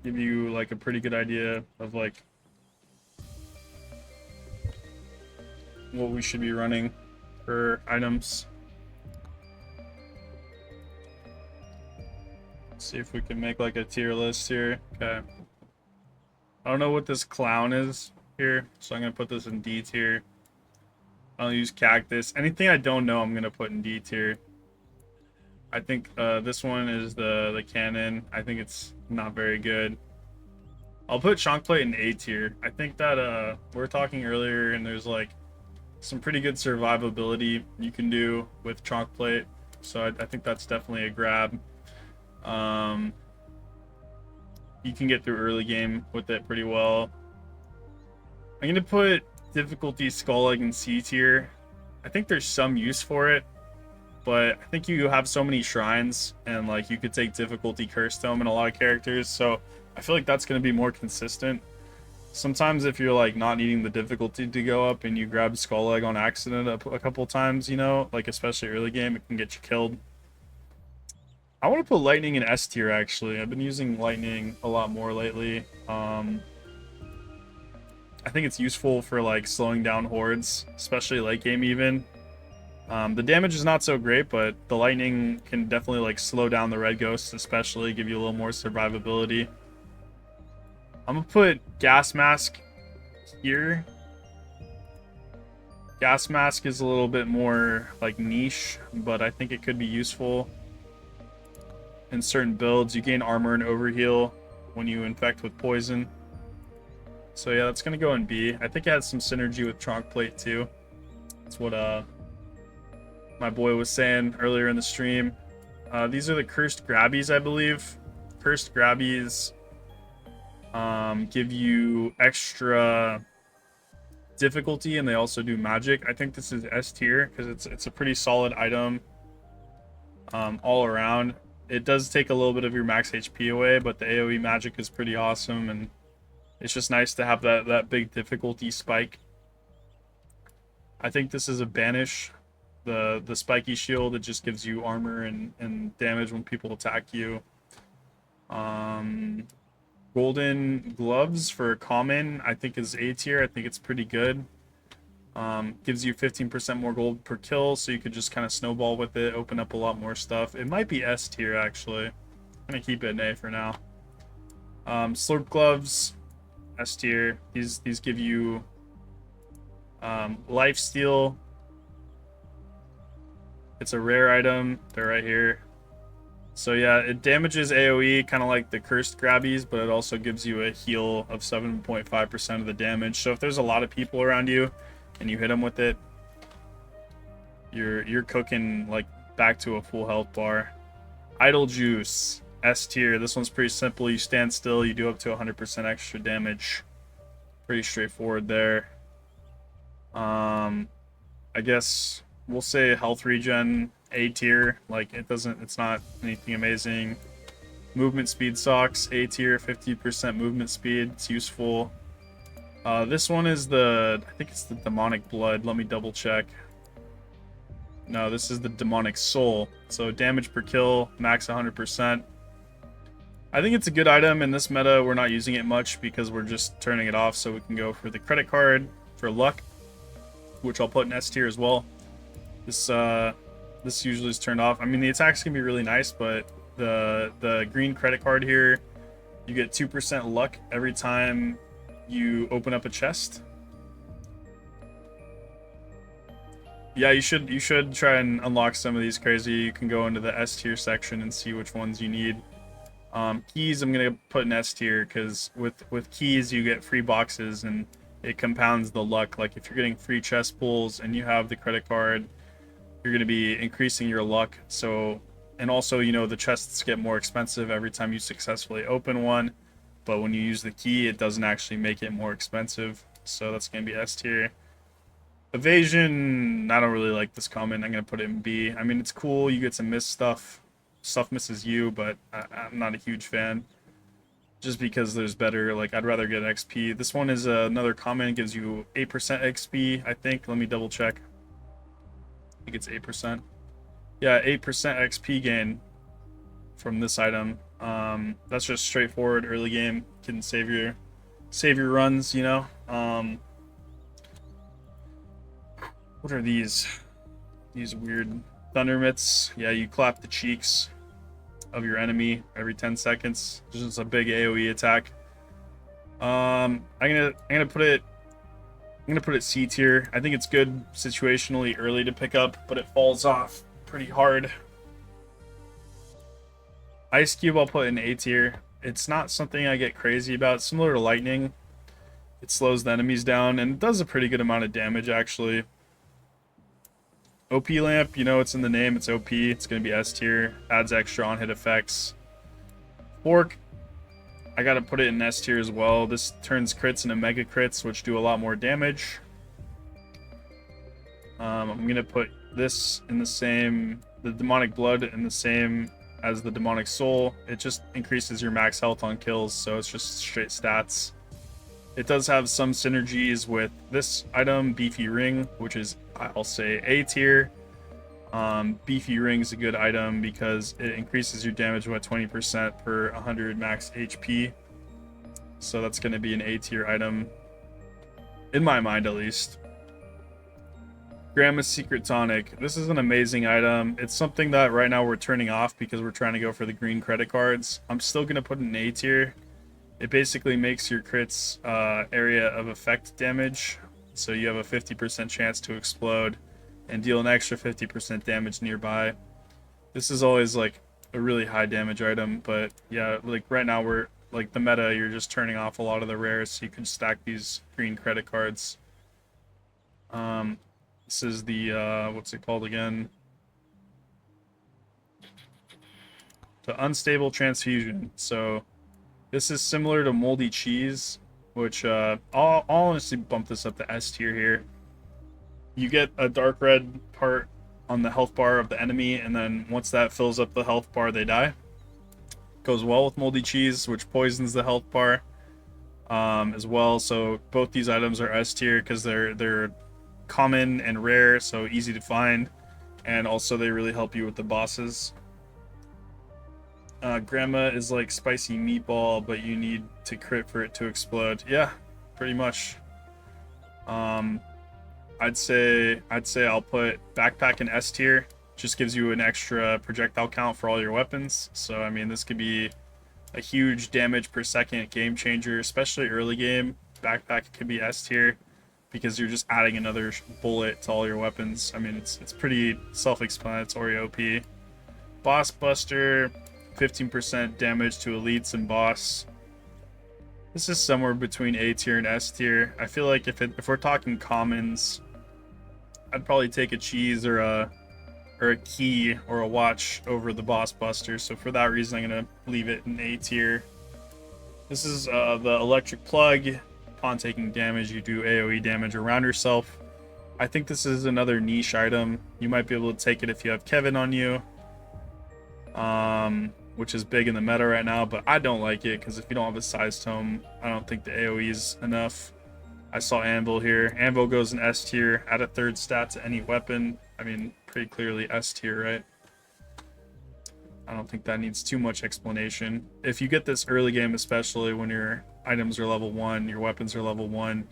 give you like a pretty good idea of like what we should be running for items. Let's see if we can make like a tier list here. Okay. I don't know what this clown is here, so I'm gonna put this in D tier. I'll use cactus. Anything I don't know, I'm gonna put in D tier. I think this one is the cannon. I think it's not very good. I'll put chunk plate in A tier. I think that we were talking earlier, and there's like some pretty good survivability you can do with chunk plate, so I think that's definitely a grab. You can get through early game with it pretty well. I'm gonna put difficulty skull egg in C tier. I think there's some use for it, but I think you have so many shrines, and like you could take difficulty curse tome in a lot of characters, so I feel like that's going to be more consistent. Sometimes if you're like not needing the difficulty to go up and you grab skull egg on accident a couple times, you know, like especially early game, it can get you killed. I want to put lightning in S tier actually. I've been using lightning a lot more lately. I think it's useful for like slowing down hordes, especially late game even. The damage is not so great, but the lightning can definitely like slow down the red ghosts, especially give you a little more survivability. I'm gonna put gas mask here. Gas mask is a little bit more like niche, but I think it could be useful in certain builds. You gain armor and overheal when you infect with poison. So yeah, that's gonna go in B. I think it has some synergy with trunk plate too. That's what my boy was saying earlier in the stream. These are the cursed grabbies, I believe. Cursed grabbies give you extra difficulty, and they also do magic. I think this is S tier because it's a pretty solid item all around. It does take a little bit of your max HP away, but the AoE magic is pretty awesome, and it's just nice to have that big difficulty spike. I think this is a banish. The spiky shield, it just gives you armor and damage when people attack you. Golden gloves for common, I think is A tier. I think it's pretty good. Gives you 15% more gold per kill, so you could just kind of snowball with it, open up a lot more stuff. It might be S tier actually. I'm gonna keep it in A for now. Slurp gloves, S tier. These give you life steal. It's a rare item. They're right here. So yeah, it damages AoE, kind of like the cursed grabbies, but it also gives you a heal of 7.5% of the damage. So if there's a lot of people around you and you hit them with it, you're cooking like back to a full health bar. Idle juice, S tier. This one's pretty simple. You stand still, you do up to 100% extra damage. Pretty straightforward there. I guess we'll say health regen A tier. Like it's not anything amazing. Movement speed socks A tier, 50% movement speed. It's useful. This one is I think it's the demonic blood. Let me double check. No, this is the demonic soul. So damage per kill, max 100%. I think it's a good item in this meta. We're not using it much because we're just turning it off so we can go for the credit card for luck, which I'll put in S tier as well. This usually is turned off. I mean, the attacks can be really nice, but the green credit card here, you get 2% luck every time you open up a chest. Yeah, you should try and unlock some of these crazy. You can go into the S tier section and see which ones you need. Keys, I'm gonna put in S tier because with keys you get free boxes and it compounds the luck. Like if you're getting free chest pulls and you have the credit card, you're going to be increasing your luck. So, and also, you know, the chests get more expensive every time you successfully open one, but when you use the key, it doesn't actually make it more expensive. So that's going to be S tier. Evasion, I don't really like this comment. I'm going to put it in B. I mean, it's cool. You get to miss stuff. Stuff misses you, but I'm not a huge fan. Just because there's better, like, I'd rather get XP. This one is another comment, gives you 8% XP, I think. Let me double check. I think it's 8%. Yeah, 8% XP gain from this item. That's just straightforward early game. Can save your runs, you know. What are these? These weird thunder mitts. Yeah, you clap the cheeks of your enemy every 10 seconds. It's just a big AoE attack. I'm gonna put it C tier. I think it's good situationally early to pick up, but it falls off pretty hard. Ice Cube I'll put in A tier. It's not something I get crazy about. Similar to Lightning, it slows the enemies down and it does a pretty good amount of damage actually. OP Lamp, you know it's in the name, it's OP. It's going to be S tier. Adds extra on hit effects. Fork, I got to put it in S tier as well. This turns crits into mega crits, which do a lot more damage. I'm going to put this in the same, the Demonic Blood in the same as the Demonic Soul. It just increases your max health on kills, so it's just straight stats. It does have some synergies with this item, Beefy Ring, which is, I'll say, A tier. Beefy Ring is a good item because it increases your damage by 20% per 100 max HP. So that's going to be an A tier item, in my mind at least. Grandma's Secret Tonic. This is an amazing item. It's something that right now we're turning off because we're trying to go for the green credit cards. I'm still going to put it in A tier. It basically makes your crits area of effect damage. So you have a 50% chance to explode and deal an extra 50% damage nearby. This is always like a really high damage item, but yeah, like right now we're like the meta, you're just turning off a lot of the rares so you can stack these green credit cards. This is the what's it called again? The Unstable Transfusion. So this is similar to Moldy Cheese, which I'll honestly bump this up to S tier here. You get a dark red part on the health bar of the enemy, and then once that fills up the health bar, they die. Goes well with Moldy Cheese, which poisons the health bar as well. So both these items are S tier because they're common and rare, so easy to find, and also they really help you with the bosses. Grandma is like spicy meatball, but you need to crit for it to explode. Yeah, pretty much. I'd say I'll put Backpack in S tier. Just gives you an extra projectile count for all your weapons. So I mean, this could be a huge damage per second game changer, especially early game. Backpack could be S tier because you're just adding another bullet to all your weapons. I mean, it's pretty self-explanatory OP. Boss Buster, 15% damage to elites and boss. This is somewhere between A tier and S tier. I feel like if we're talking commons, I'd probably take a cheese or a key or a watch over the Boss Buster. So for that reason, I'm gonna leave it in A tier. This is the electric plug. Upon taking damage, you do AoE damage around yourself. I think this is another niche item. You might be able to take it if you have Kevin on you, which is big in the meta right now, but I don't like it because if you don't have a size tome, I don't think the AoE is enough. I saw Anvil here. Anvil goes in S tier. Add a third stat to any weapon. I mean, pretty clearly S tier, right? I don't think that needs too much explanation. If you get this early game, especially when your items are level 1, your weapons are level 1,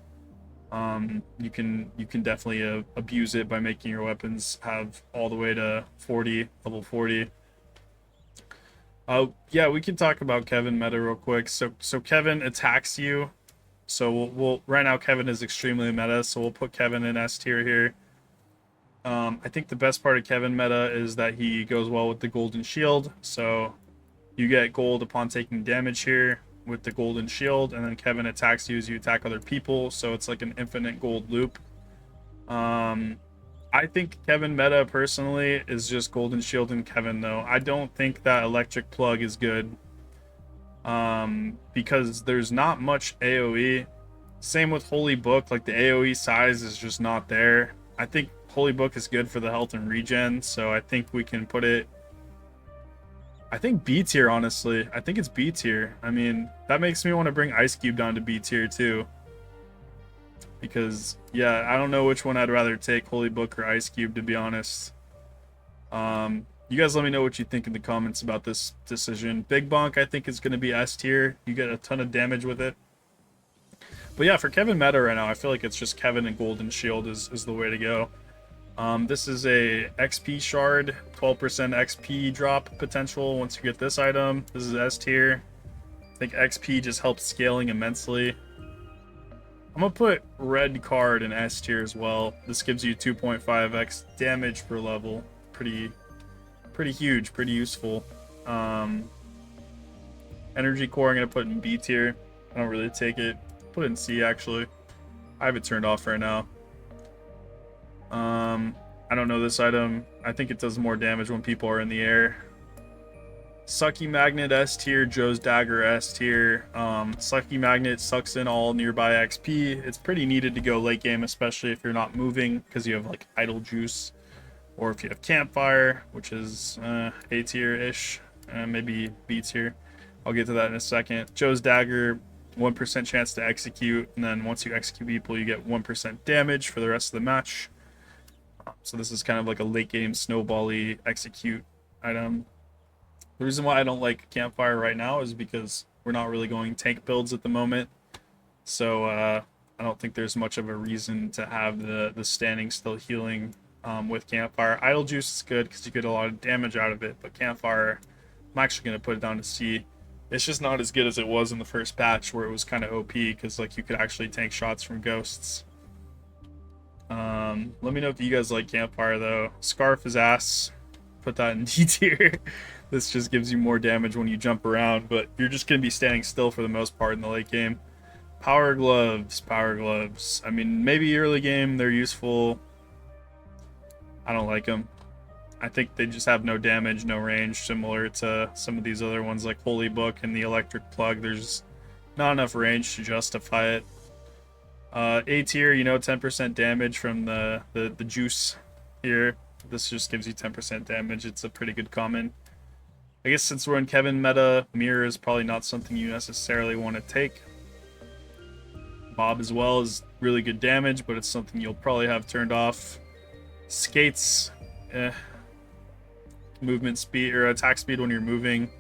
you can definitely abuse it by making your weapons have all the way to 40, level 40. Yeah, we can talk about Kevin meta real quick. So Kevin attacks you. So we'll right now Kevin is extremely meta, so we'll put Kevin in S tier here. I think the best part of Kevin meta is that he goes well with the golden shield. So you get gold upon taking damage here with the golden shield, and then Kevin attacks you as you attack other people. So it's like an infinite gold loop. I think Kevin meta personally is just golden shield and Kevin though. I don't think that electric plug is good. Because there's not much AoE. Same with Holy Book, like the AoE size is just not there. I think Holy Book is good for the health and regen, so I think we can put it, I think B tier, honestly. I think it's B tier. I mean, that makes me want to bring Ice Cube down to B tier too. Because, yeah, I don't know which one I'd rather take, Holy Book or Ice Cube, to be honest. You guys let me know what you think in the comments about this decision. Big Bonk, I think, is going to be S tier. You get a ton of damage with it. But yeah, for Kevin meta right now, I feel like it's just Kevin and Golden Shield is the way to go. This is a XP shard, 12% XP drop potential once you get this item. This is S tier. I think XP just helps scaling immensely. I'm gonna put red card in S tier as well. This gives you 2.5x damage per level. Pretty huge, pretty useful. Energy core I'm gonna put in B tier. I don't really take it. Put it in C actually. I have it turned off right now. I don't know this item. I think it does more damage when people are in the air. Sucky Magnet S tier, Joe's Dagger S tier. Sucky Magnet sucks in all nearby XP. It's pretty needed to go late game, especially if you're not moving because you have like idle juice, or if you have Campfire, which is A tier-ish, maybe B tier. I'll get to that in a second. Joe's Dagger, 1% chance to execute, and then once you execute people, you get 1% damage for the rest of the match. So this is kind of like a late game snowball-y execute item. The reason why I don't like Campfire right now is because we're not really going tank builds at the moment. So I don't think there's much of a reason to have the standing still healing with Campfire. Idle Juice is good because you get a lot of damage out of it, but Campfire, I'm actually going to put it down to C. It's just not as good as it was in the first patch where it was kind of OP because like you could actually tank shots from ghosts. Let me know if you guys like Campfire though. Scarf is ass. Put that in D tier. This just gives you more damage when you jump around, but you're just going to be standing still for the most part in the late game. Power Gloves. I mean, maybe early game they're useful. I don't like them. I think they just have no damage, no range, similar to some of these other ones like Holy Book and the Electric Plug. There's not enough range to justify it. A tier, you know, 10% damage from the juice here. This just gives you 10% damage. It's a pretty good common. I guess since we're in Kevin meta, Mirror is probably not something you necessarily want to take. Bob as well is really good damage, but it's something you'll probably have turned off. Skates, movement speed or attack speed when you're moving.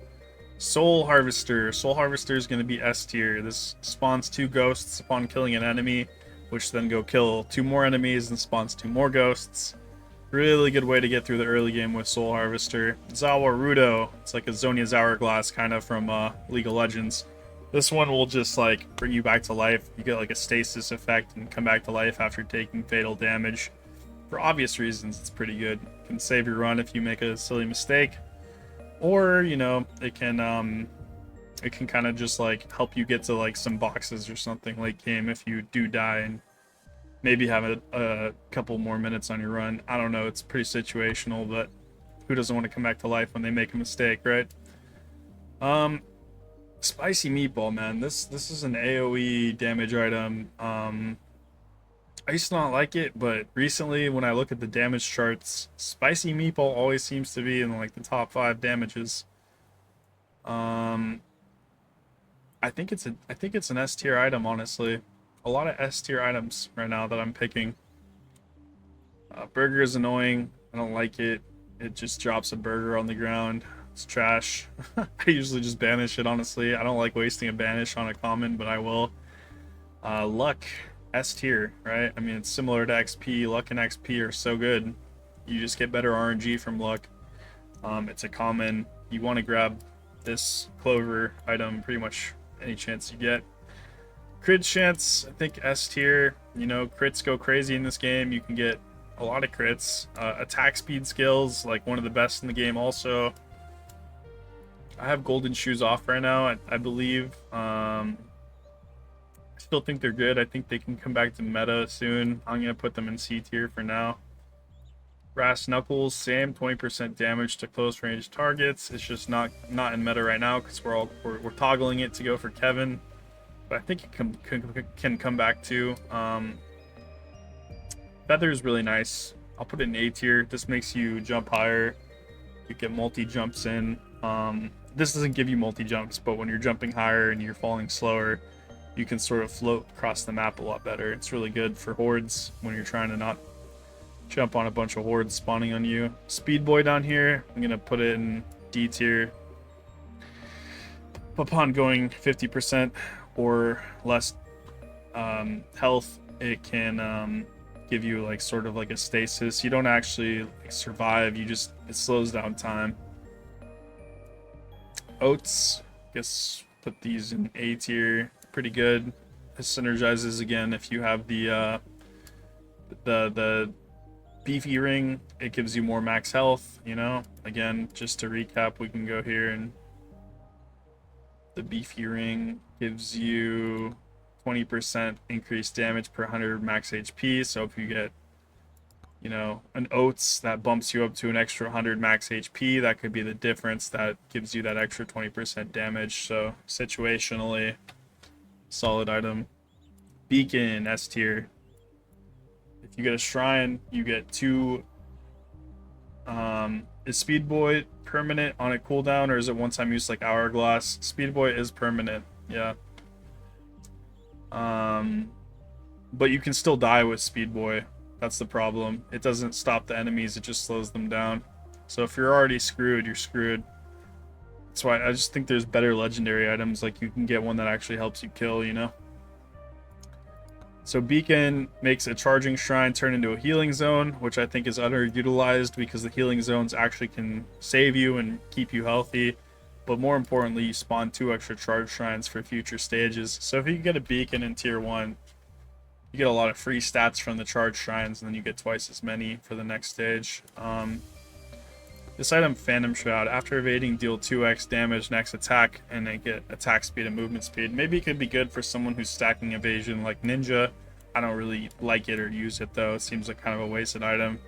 Soul Harvester is going to be S tier. This spawns 2 ghosts upon killing an enemy, which then go kill 2 more enemies and spawns 2 more ghosts. Really good way to get through the early game with Soul Harvester. Zawarudo, it's like a Zonia's Hourglass kind of from League of Legends. This one will just like bring you back to life. You get like a stasis effect and come back to life after taking fatal damage. For obvious reasons, it's pretty good. It can save your run if you make a silly mistake. Or, you know, it can kind of just like help you get to like some boxes or something late game if you do die and maybe have a couple more minutes on your run. I don't know, it's pretty situational, but who doesn't want to come back to life when they make a mistake, right? Spicy Meatball, man. This is an AoE damage item. I used to not like it, but recently when I look at the damage charts, Spicy Meatball always seems to be in like the top 5 damages. I think it's an S tier item, honestly. A lot of S tier items right now that I'm picking. Burger is annoying. I don't like it. It just drops a burger on the ground. It's trash. I usually just banish it, honestly. I don't like wasting a banish on a common, but I will. Luck, S tier, right? I mean, it's similar to XP. Luck and XP are so good. You just get better RNG from luck. It's a common. You want to grab this clover item pretty much any chance you get. Crit chance, I think S tier. You know, crits go crazy in this game. You can get a lot of crits. Attack speed skills, like one of the best in the game also. I have golden shoes off right now, I believe. I still think they're good. I think they can come back to meta soon. I'm going to put them in C tier for now. Brass Knuckles, same 20% damage to close range targets. It's just not in meta right now because we're toggling it to go for Kevin. But I think it can come back too. Feather is really nice. I'll put it in A tier. This makes you jump higher. You get multi-jumps in. This doesn't give you multi-jumps, but when you're jumping higher and you're falling slower, you can sort of float across the map a lot better. It's really good for hordes when you're trying to not jump on a bunch of hordes spawning on you. Speed Boy down here, I'm gonna put it in D tier. Upon going 50% or less health, it can give you like sort of like a stasis. You don't actually like survive, it slows down time. Oats, guess put these in A tier. Pretty good. It synergizes again if you have the beefy ring. It gives you more max health, you know. Again, just to recap, we can go here and the beefy ring gives you 20% increased damage per 100 max HP. So if you get, you know, an oats that bumps you up to an extra 100 max HP, that could be the difference that gives you that extra 20% damage. So situationally, solid item. Beacon, S tier. If you get a shrine, you get 2. Is Speed Boy permanent on a cooldown, or is it one-time use like Hourglass? Speed Boy is permanent, yeah. But you can still die with Speed Boy. That's the problem. It doesn't stop the enemies, it just slows them down. So if you're already screwed, you're screwed. That's why I just think there's better legendary items, like you can get one that actually helps you kill, you know? So Beacon makes a charging shrine turn into a healing zone, which I think is underutilized because the healing zones actually can save you and keep you healthy. But more importantly, you spawn 2 extra charge shrines for future stages. So if you get a Beacon in tier 1, you get a lot of free stats from the charge shrines, and then you get twice as many for the next stage. This item, Phantom Shroud, after evading, deal 2x damage next attack, and then get attack speed and movement speed. Maybe it could be good for someone who's stacking evasion like Ninja. I don't really like it or use it though. It seems like kind of a wasted item.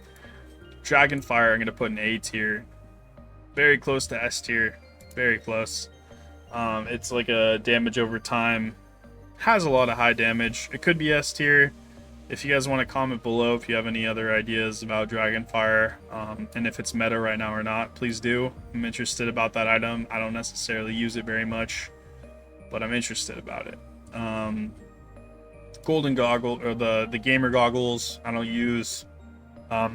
Dragonfire, I'm going to put in A tier. Very close to S tier. Very close. It's like a damage over time. Has a lot of high damage. It could be S tier. If you guys want to comment below if you have any other ideas about Dragonfire, and if it's meta right now or not, please do. I'm interested about that item. I don't necessarily use it very much, but I'm interested about it. Golden Goggle, or the gamer goggles, I don't use.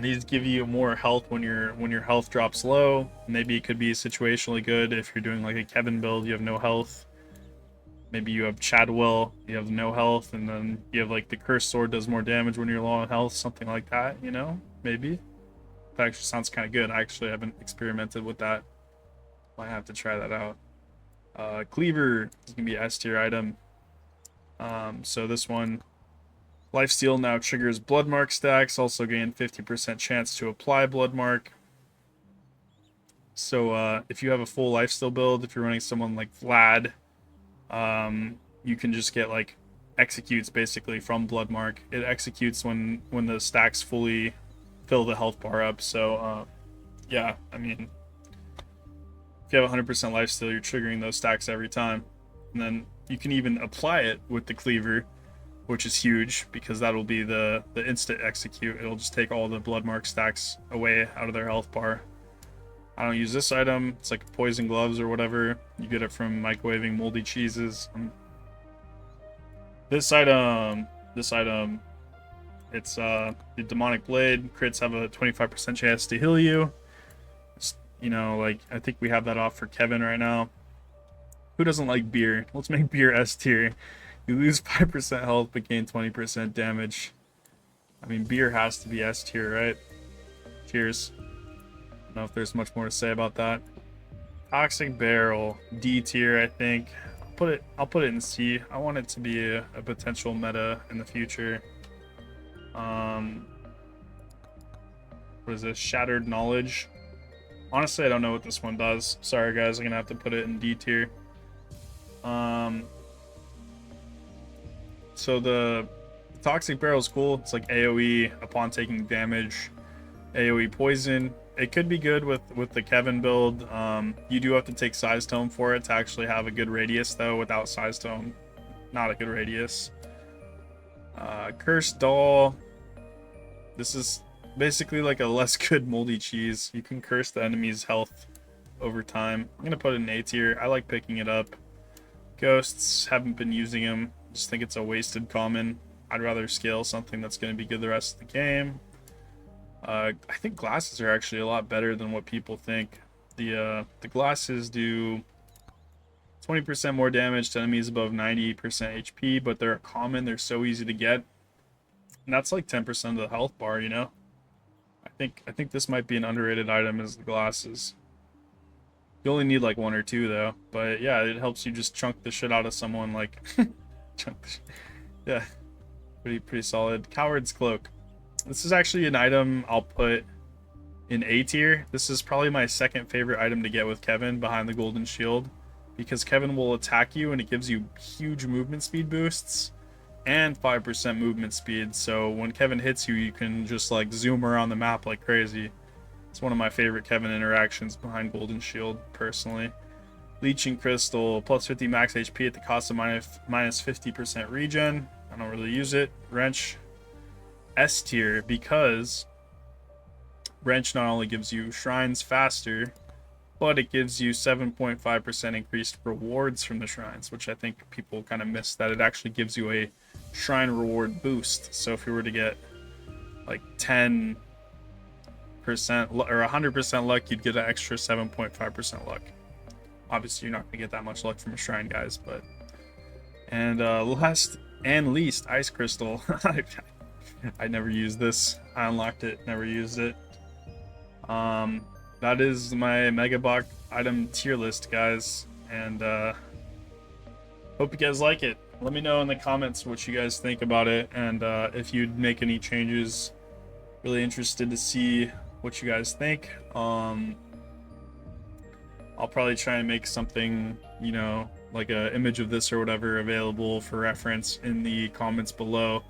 These give you more health when your health drops low. Maybe it could be situationally good if you're doing like a Kevin build, you have no health. Maybe you have Chadwell, you have no health, and then you have like the Cursed Sword does more damage when you're low on health, something like that, you know? Maybe. That actually sounds kind of good. I actually haven't experimented with that. Might have to try that out. Cleaver is going to be an S tier item. So this one, Lifesteal now triggers Bloodmark stacks, also gain 50% chance to apply Bloodmark. So if you have a full Lifesteal build, if you're running someone like Vlad, you can just get like executes basically from Bloodmark. It executes when the stacks fully fill the health bar up. So yeah, I mean, if you have 100% lifesteal, you're triggering those stacks every time. And then you can even apply it with the cleaver, which is huge because that'll be the instant execute. It'll just take all the Bloodmark stacks away out of their health bar. I don't use this item. It's like poison gloves or whatever. You get it from microwaving moldy cheeses. This item, it's the demonic blade. Crits have a 25% chance to heal you. It's, you know, like I think we have that off for Kevin right now. Who doesn't like beer? Let's make beer S tier. You lose 5% health but gain 20% damage. I mean, beer has to be S tier, right? Cheers. I don't know if there's much more to say about that. Toxic Barrel, D tier, I think. I'll put it in C. I want it to be a potential meta in the future. What is this? Shattered Knowledge. Honestly, I don't know what this one does. Sorry guys, I'm gonna have to put it in D tier. So the Toxic Barrel is cool. It's like AoE upon taking damage, AoE poison. It could be good with the Kevin build. You do have to take Size Tome for it to actually have a good radius, though. Without Size Tome, not a good radius. Cursed Doll. This is basically like a less good moldy cheese. You can curse the enemy's health over time. I'm gonna put it in A tier. I like picking it up. Ghosts, haven't been using them. Just think it's a wasted common. I'd rather scale something that's gonna be good the rest of the game. I think glasses are actually a lot better than what people think. The glasses do 20% more damage to enemies above 90% HP, but they're common. They're so easy to get, and that's like 10% of the health bar. You know, I think this might be an underrated item is the glasses. You only need like one or two though, but yeah, it helps you just chunk the shit out of someone. Like, chunk. Yeah, pretty solid. Coward's cloak. This is actually an item I'll put in A tier. This is probably my second favorite item to get with Kevin behind the golden shield, because Kevin will attack you and it gives you huge movement speed boosts and 5% movement speed. So when Kevin hits you, you can just like zoom around the map like crazy. It's one of my favorite Kevin interactions behind golden shield personally. Leeching crystal, plus 50 max HP at the cost of minus 50% regen. I don't really use it. Wrench, S tier, because Wrench not only gives you shrines faster, but it gives you 7.5% increased rewards from the shrines, which I think people kind of miss, that it actually gives you a shrine reward boost. So if you were to get like 10% or 100% luck, you'd get an extra 7.5% luck. Obviously, you're not going to get that much luck from a shrine, guys, but... And last and least, Ice Crystal. I never used this. I unlocked it, never used it. That is my MegaBonk item tier list, guys, and hope you guys like it. Let me know in the comments what you guys think about it, and if you'd make any changes. Really interested to see what you guys think. I'll probably try and make something, you know, like an image of this or whatever available for reference in the comments below,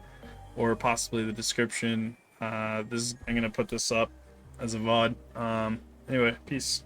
or possibly the description. I'm gonna put this up as a VOD. Anyway, peace.